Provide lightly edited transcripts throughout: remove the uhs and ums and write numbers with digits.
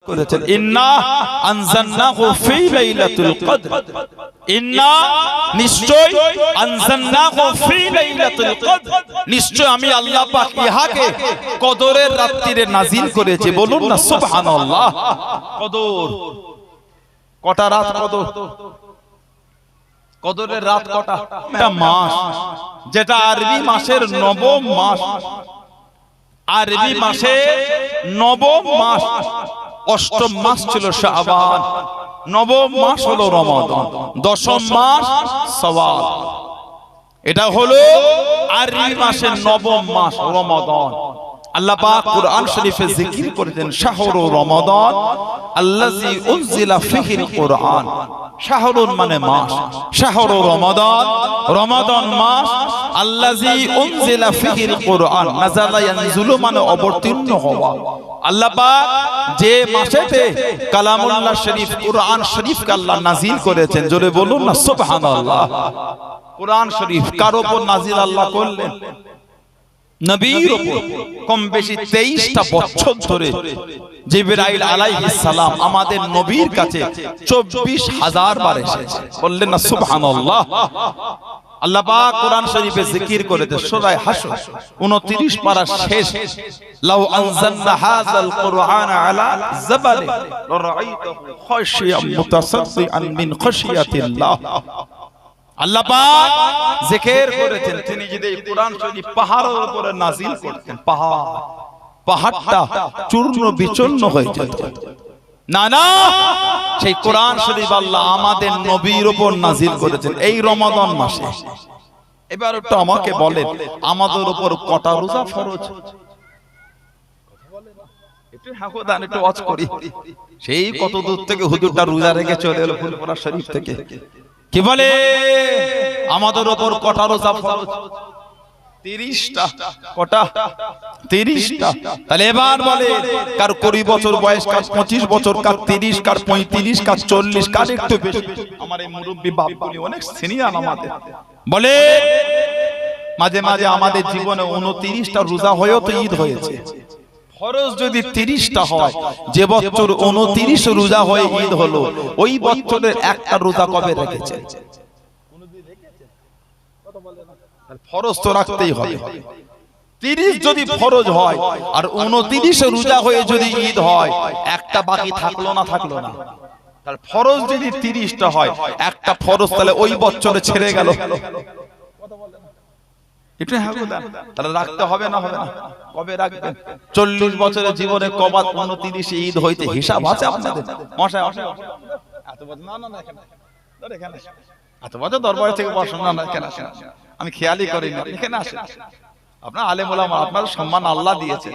করেছেন ইন্না আনজালনাহু ফি লাইলাতুল কদর ইন্না নিশ্চয় আনজালনাহু ফি লাইলাতুল কদর নিশ্চয় আমি আল্লাহ পাক ইহাকে কদরের রাত্রিতে নাজিল করেছি বলুন না সুবহানাল্লাহ কদর কটা রাত কদর কদরের রাত কটা একটা মাস যেটা আরবি মাসের নবম মাস আরবি মাসে নবম মাস অষ্টম মাস ছিল শাবান নবম মাস হলো রমাদান দশম মাস শাওয়াল এটা হলো আরবি মাসের নবম মাস রমাদান আল্লাহ পাক কুরআন শরীফে জিকির করেছেন শাহরু রমাদান আল্লাযী উনজিলা ফীহিল কুরআন শাহরুন মানে মাস শাহরু রমাদান রমাদান মাস আল্লাযী উনজিলা ফীহিল কুরআন নাযালা ইয়ানজুলু মানে অবতীর্ণ হওয়া আল্লাহ পাক যে মাসেতে কালামুল্লাহ শরীফ কুরআন শরীফকে আল্লাহ নাজিল করেছেন জোরে বলুন না সুবহানাল্লাহ কুরআন শরীফ কার উপর নাজিল আল্লাহ করলেন নবীর উপর কম বেশি 23টা বছর ধরে জিবরাইল আলাইহিস সালাম আমাদের নবীর কাছে 24000 বার এসেছে বললেন না সুবহানাল্লাহ আল্লাহ পাক কোরআন শরীফে জিকির করেছেন সূরা হাশর 29 পারা শেষ লাউ আনজালনা হাযাল কুরআন আলা জাবাল লারাআইতাহু খাশিয়াম মুতাসাদ্দিআন মিন খাশিয়াতিল্লাহ আল্লাহ পাক জিকির করেছেন তিনি যদি কোরআন শরীফ পাহাড়ের উপরে নাজিল করতেন পাহাড়টা চূর্ণ বিচূর্ণ হয়ে যেত না না সেই কোরআন শরীফ আল্লাহ আমাদের নবীর উপর নাজিল করেছেন এই রমাদান মাসে এবার একটু আমাকে বলেন আমাদের উপর কটা রোজা ফরজ একটু হাকুদান একটু ওয়াজ করি সেই কত দূর থেকে হুজুরটা রোজা রেখে চলে এলো ফুলপুরা শরীফ থেকে কি বলে আমাদের উপর কটা রোজা ফরজ 30টা কটা 30টা তাহলে এবার বলে কার 20 বছর বয়স কার 25 বছর কার 30 কার 35 কার 40 কার একটু বেশি আমার এই মুরব্বি বাপগুলি অনেক সিনিয়র আমাদের বলে মাঝে মাঝে আমাদের জীবনে 29টা রোজা হয়েও তো ঈদ হয়েছে ফরজ যদি 30টা হয় যে বছর 29 রোজা হয়ে ঈদ হলো ওই বছরের একটা রোজা কবে রেখেছে কোনদিন রেখেছে কথা বলে না ফরজ তো রাখতেই হবে 30 যদি ফরজ হয় আর 29 রোজা হয়ে যদি ঈদ হয় একটা বাকি থাকলো না তার ফরজ যদি 30টা হয় একটা ফরজ তাহলে ওই বছরে ছেড়ে গেল কথা বলে না একটু হাগুদান তাহলে রাখতে হবে না কবে রাখবেন 40 বছরের জীবনে কবার 29 ঈদ হইতে হিসাব আছে আপনাদের মশাই এত বছর না এখানে এত বছর দরবার থেকে বসুন না কেন আমি খেয়ালই করি না এখানে আসেন আপনার আলেম ওলামা আপনার সম্মান আল্লাহ দিয়েছে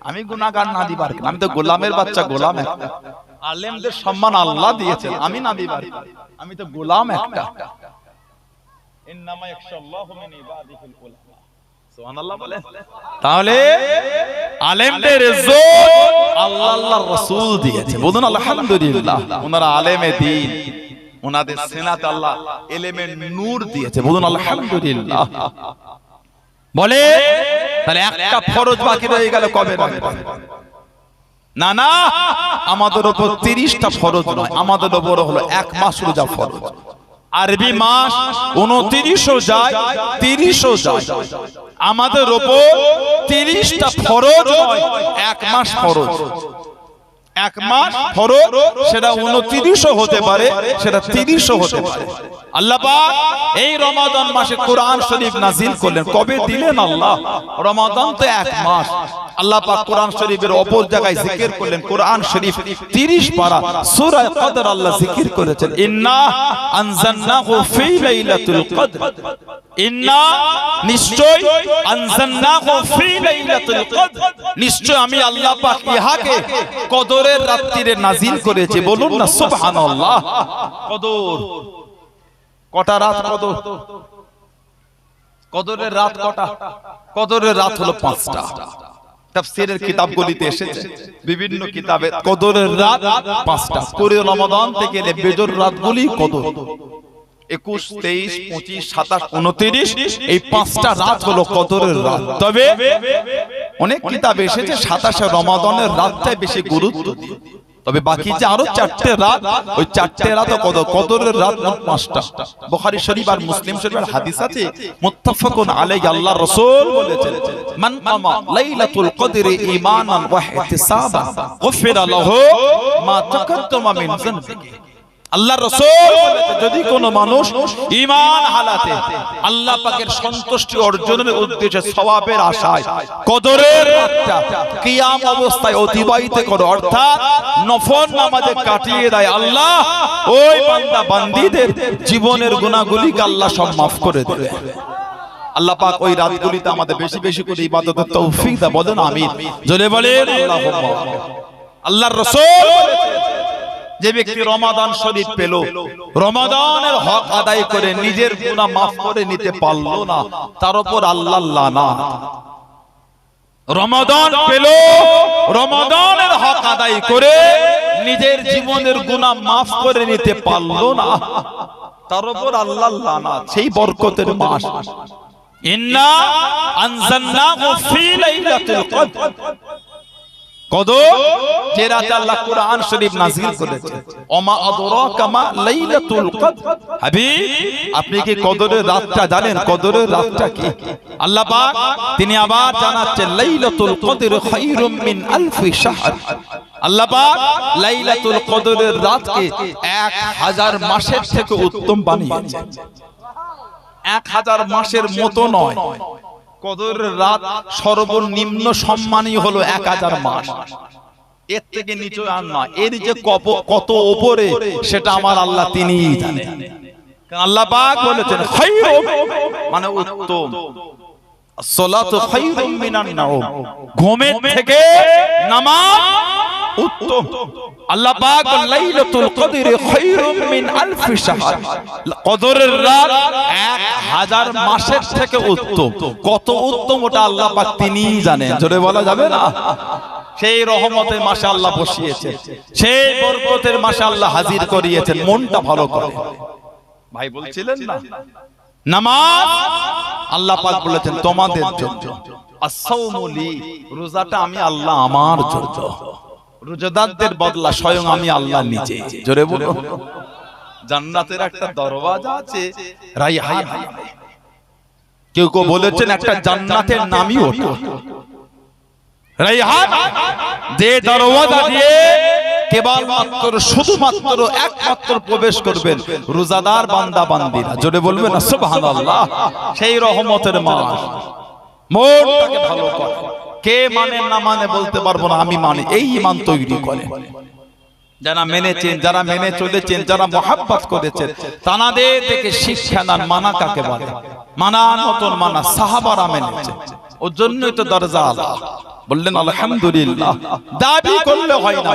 আমি গুনাহগার না দিবার আমি তো গোলামের বাচ্চা গোলাম একটা আলেমদের সম্মান আল্লাহ দিয়েছে আমি না দিবার আমি তো গোলাম একটা ইন্নামা ইয়াখশাল্লাহু মিন ইবাদিহিল উলামা সুবহানাল্লাহ বলেন তাহলে আলেমদের ইজ্জত আল্লাহর রাসূল দিয়েছে বলুন আলহামদুলিল্লাহ ওনারা আলেমে দ্বীন ওনাদের সিনাতে আল্লাহ ইলমের নূর দিয়েছে বলুন আলহামদুলিল্লাহ বলে তাহলে একটা ফরজ বাকি রয়ে গেল কবে রাখবেন না আমাদের উপর 30টা ফরজ নয় আমাদের উপর হলো এক মাস রোজা ফরজ আরবি মাস 29ও যায় 30ও যায় আমাদের উপর 30টা ফরজ নয় এক মাস ফরজ এক মাস ফরজ সেটা 29ও হতে পারে সেটা 30ও হতে পারে আল্লাহ পাক এই রমাদান মাসে কোরআন শরীফ নাজিল করলেন কবে দিলেন আল্লাহ রমাদান তো এক মাস আল্লাহ পাক কোরআন শরীফের অপর জায়গায় জিকির করলেন কোরআন শরীফ 30 পারা সূরা কদর আল্লাহ জিকির করেছেন ইন্না আনজালনাহু ফি লাইলাতুল কদর ইন্না নিশ্চয় আনজালনাহু ফি লাইলাতুল কদর নিশ্চয় আমি আল্লাহ পাক ইহাকে কদরের রাত্রিতে নাজিল করেছি বলুন না সুবহানাল্লাহ কদর কটা রাত কদর কদরের রাত কটা কদরের রাত হলো 5টা তাফসীরের কিতাবগুলিতে এসেছে বিভিন্ন কিতাবে কদরের রাত 5টা পুরো রমাদান থেকে বেজর রাতগুলি কদর 21 23 25 27 29 এই 5টা রাত হলো কদরের রাত তবে অনেক কিতাবে এসেছে 27 রমাদানের রাতটাই বেশি গুরুত্ব দিয়ে তবে বাকি যে আরো 4টে রাত, ওই 4টে রাত কদরের রাত মোট 5টা। বুখারী শরীফ আর মুসলিম শরীফের হাদিস আছে, মুত্তাফাকুন আলাইহি, আল্লাহর রাসূল বলেছেন, মান কামা লাইলাতুল কদরি ঈমানান ওয়া ইহতিসাবান গুফিরা লাহু মা তাকাদ্দামা মিন যানবিহি। আল্লাহর রাসূল বলেছেন, যদি কোনো মানুষ ঈমান হালাতে আল্লাহ পাকের সন্তুষ্টি অর্জনের উদ্দেশ্যে সওয়াবের আশায় কদরের রাতটা কিয়াম অবস্থায় অতিবাহিত করে, অর্থাৎ নফল নামাজে কাটিয়ে দেয়, আল্লাহ ওই বান্দা বান্দীদের জীবনের গুনাহগুলিকে আল্লাহ সব মাফ করে দেবে। আল্লাহ পাক ওই রাতগুলিতে আমাদের বেশি বেশি করে ইবাদতের তৌফিক দান, বলেন আমিন, জোরে বলেন আল্লাহুম্মা। আল্লাহর রাসূল যে ব্যক্তি রমাদান শরীফ পেল, রমাদানের হক আদায় করে নিজের গুনাহ মাফ করে নিতে পারলো না, তার উপর আল্লাহর লানাত। রমাদান পেল, রমাদানের হক আদায় করে নিজের জীবনের গুনাহ মাফ করে নিতে পারলো না, তার উপর আল্লাহর লানাত। সেই বরকতের মাস, ইন্না আনজালনাহু ফি লাইলাতুল কদর, কদর যে রাতে আল্লাহ কোরআন শরীফ নাযিল করেছে, ওমা আদরাকা মা লাইলাতুল কদর। হাবিব, আপনি কি কদরের রাতটা জানেন? কদরের রাতটা কি? আল্লাহ পাক তিনি আবার জানাচ্ছেন, লাইলাতুল কদর খায়রুম মিন আলফি শাহর। আল্লাহ পাক লাইলাতুল কদরের রাতকে 1000 মাসের থেকে উত্তম বানিয়েছেন। 1000 মাসের মতো নয়, কদরের রাত সর্বনিম্ন সম্মানই হলো 1000 মাস, এর থেকে নিচে আর না। এর যে কত উপরে সেটা আমার আল্লাহ তিনিই জানেন। কারণ আল্লাহ পাক বলেছেন খায়রুম মানে উত্তম, সালাতু খায়রুম মিনান নাওম, ঘুমের থেকে নামাজ উত্তম। আল্লাহ পাক লাইলাতুল কদরি খায়রুম মিন আলফি শাহর, কদরের রাত 1000 মাসের থেকে উত্তম। কত উত্তম ওটা আল্লাহ পাক তিনিই জানেন, জোরে বলা যাবে না। সেই রহমতের মাসে আল্লাহ বসিয়েছেন, সেই বরকতের মাসে আল্লাহ হাজির করিয়েছেন, মনটা ভালো করে। ভাই বলছিলেন না, নামাজ আল্লাহ পাক বলেছেন তোমাদের জন্য, as-সাওমু লি, রোজাটা আমি আল্লাহ আমার জন্য, রোজাদারদের বদলা স্বয়ং আমি আল্লাহ নিজে। জোরে বলো। জান্নাতের একটা দরওয়াজা আছে রাইহান, কেউ কেউ বলেছেন একটা জান্নাতের নামই ওটা রাইহান, যে দরওয়াজা দিয়ে কেবলমাত্র শুধুমাত্র একমাত্র প্রবেশ করবেন রোজাদার বান্দা বান্দীরা। জোরে বলবেন না সুবহানাল্লাহ। সেই রহমতের মাস, মনটাকে ভালো করে। কে মানে না মানে বলতে পারবো না, আমি মানি। এই ঈমান তৈরি করে যারা মেনেছেন, যারা মেনে চলেছেন, যারা মহব্বত করেছেন, তানাদের থেকে শিক্ষা নেন মানা কাকে বলে। মানা নতুন মানা সাহাবারা মেনেছে, ওর জন্যই তো দরজা আল্লাহ বললেন আলহামদুলিল্লাহ। দাবি করলে হয় না,